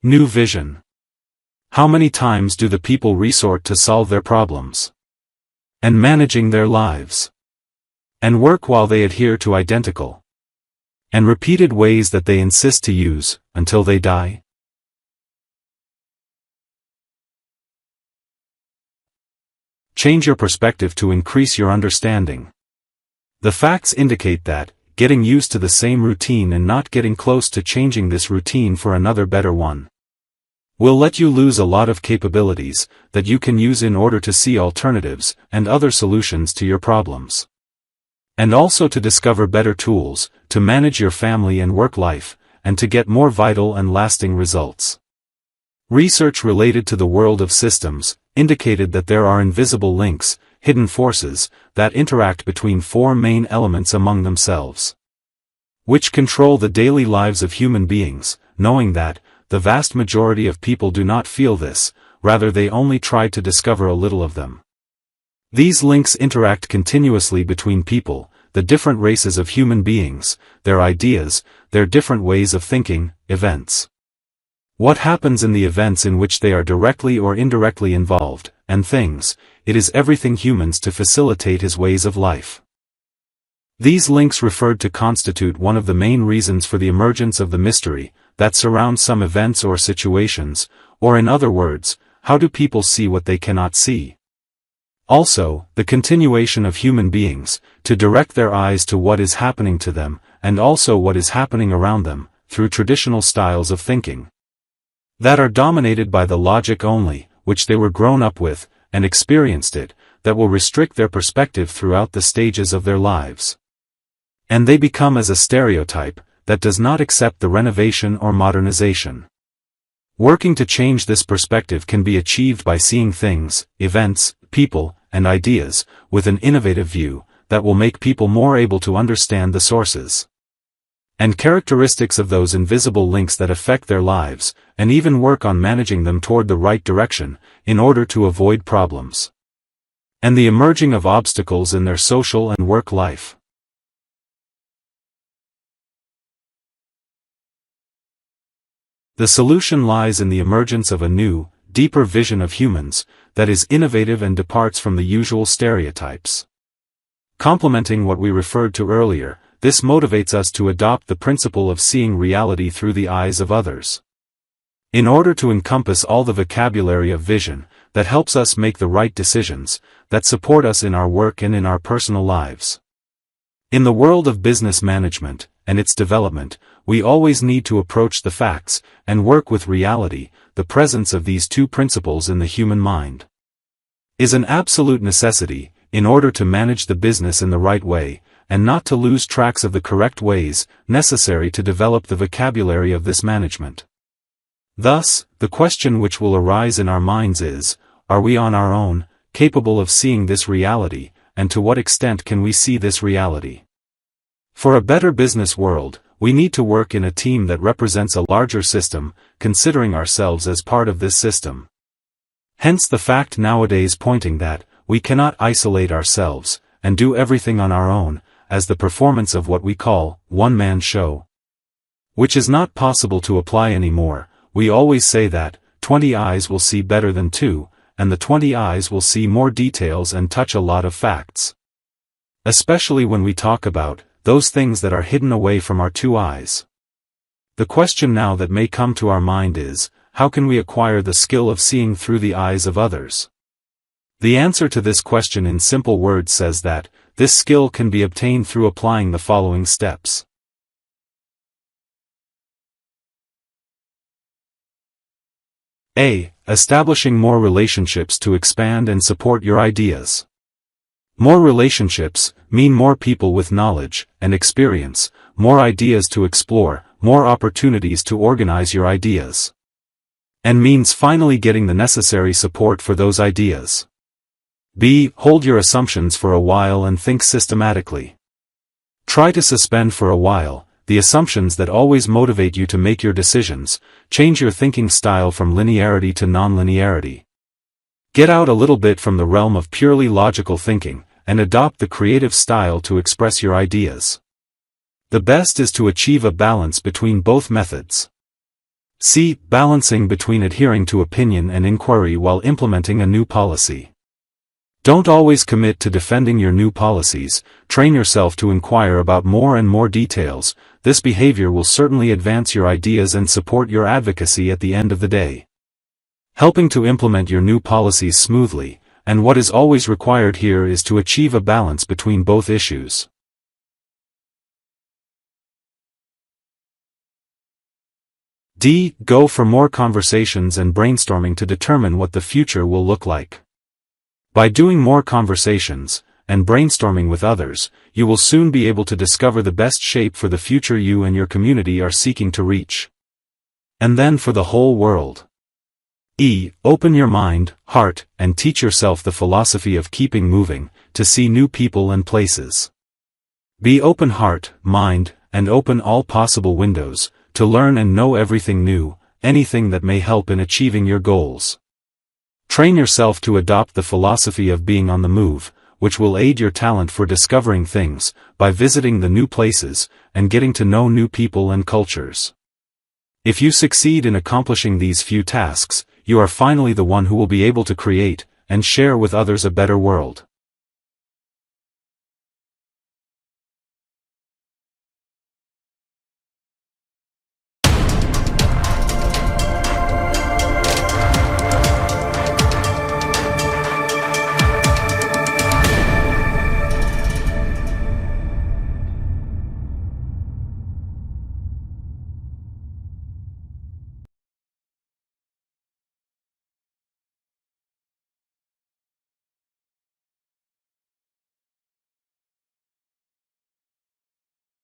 New vision. How many times do the people resort to solve their problems? And managing their lives. And work while they adhere to identical and repeated ways that they insist to use, until they die? Change your perspective to increase your understanding. The facts indicate that, getting used to the same routine and not getting close to changing this routine for another better one, will let you lose a lot of capabilities that you can use in order to see alternatives and other solutions to your problems. And also to discover better tools, to manage your family and work life, and to get more vital and lasting results. Research related to the world of systems indicated that there are invisible links, hidden forces, that interact between four main elements among themselves, which control the daily lives of human beings, knowing that, the vast majority of people do not feel this, rather they only try to discover a little of them. These links interact continuously between people, the different races of human beings, their ideas, their different ways of thinking, events. What happens in the events in which they are directly or indirectly involved, and things, it is everything humans to facilitate his ways of life. These links referred to constitute one of the main reasons for the emergence of the mystery that surrounds some events or situations, or in other words, how do people see what they cannot see? Also, the continuation of human beings, to direct their eyes to what is happening to them, and also what is happening around them, through traditional styles of thinking that are dominated by the logic only, which they were grown up with, and experienced it, that will restrict their perspective throughout the stages of their lives. And they become as a stereotype, that does not accept the renovation or modernization. Working to change this perspective can be achieved by seeing things, events, people, and ideas, with an innovative view, that will make people more able to understand the sources and characteristics of those invisible links that affect their lives, and even work on managing them toward the right direction, in order to avoid problems and the emerging of obstacles in their social and work life. The solution lies in the emergence of a new, deeper vision of humans, that is innovative and departs from the usual stereotypes. Complementing what we referred to earlier, this motivates us to adopt the principle of seeing reality through the eyes of others, in order to encompass all the vocabulary of vision, that helps us make the right decisions, that support us in our work and in our personal lives. In the world of business management, and its development, we always need to approach the facts, and work with reality. The presence of these two principles in the human mind is an absolute necessity, in order to manage the business in the right way, and not to lose tracks of the correct ways, necessary to develop the vocabulary of this management. Thus, the question which will arise in our minds is, are we on our own, capable of seeing this reality, and to what extent can we see this reality? For a better business world, we need to work in a team that represents a larger system, considering ourselves as part of this system. Hence the fact nowadays pointing that, we cannot isolate ourselves, and do everything on our own, as the performance of what we call, one-man show. Which is not possible to apply anymore. We always say that, 20 eyes will see better than 2, and the 20 eyes will see more details and touch a lot of facts. Especially when we talk about, those things that are hidden away from our 2 eyes. The question now that may come to our mind is, how can we acquire the skill of seeing through the eyes of others? The answer to this question in simple words says that, this skill can be obtained through applying the following steps. A. Establishing more relationships to expand and support your ideas. More relationships mean more people with knowledge and experience, more ideas to explore, more opportunities to organize your ideas. And means finally getting the necessary support for those ideas. B. Hold your assumptions for a while and think systematically. Try to suspend for a while the assumptions that always motivate you to make your decisions. Change your thinking style from linearity to non-linearity. Get out a little bit from the realm of purely logical thinking, and adopt the creative style to express your ideas. The best is to achieve a balance between both methods. C. Balancing between adhering to opinion and inquiry while implementing a new policy. Don't always commit to defending your new policies, train yourself to inquire about more and more details. This behavior will certainly advance your ideas and support your advocacy at the end of the day. Helping to implement your new policies smoothly, and what is always required here is to achieve a balance between both issues. D. Go for more conversations and brainstorming to determine what the future will look like. By doing more conversations, and brainstorming with others, you will soon be able to discover the best shape for the future you and your community are seeking to reach. And then for the whole world. E. Open your mind, heart, and teach yourself the philosophy of keeping moving, to see new people and places. Be open heart, mind, and open all possible windows, to learn and know everything new, anything that may help in achieving your goals. Train yourself to adopt the philosophy of being on the move, which will aid your talent for discovering things, by visiting the new places, and getting to know new people and cultures. If you succeed in accomplishing these few tasks, you are finally the one who will be able to create, and share with others a better world.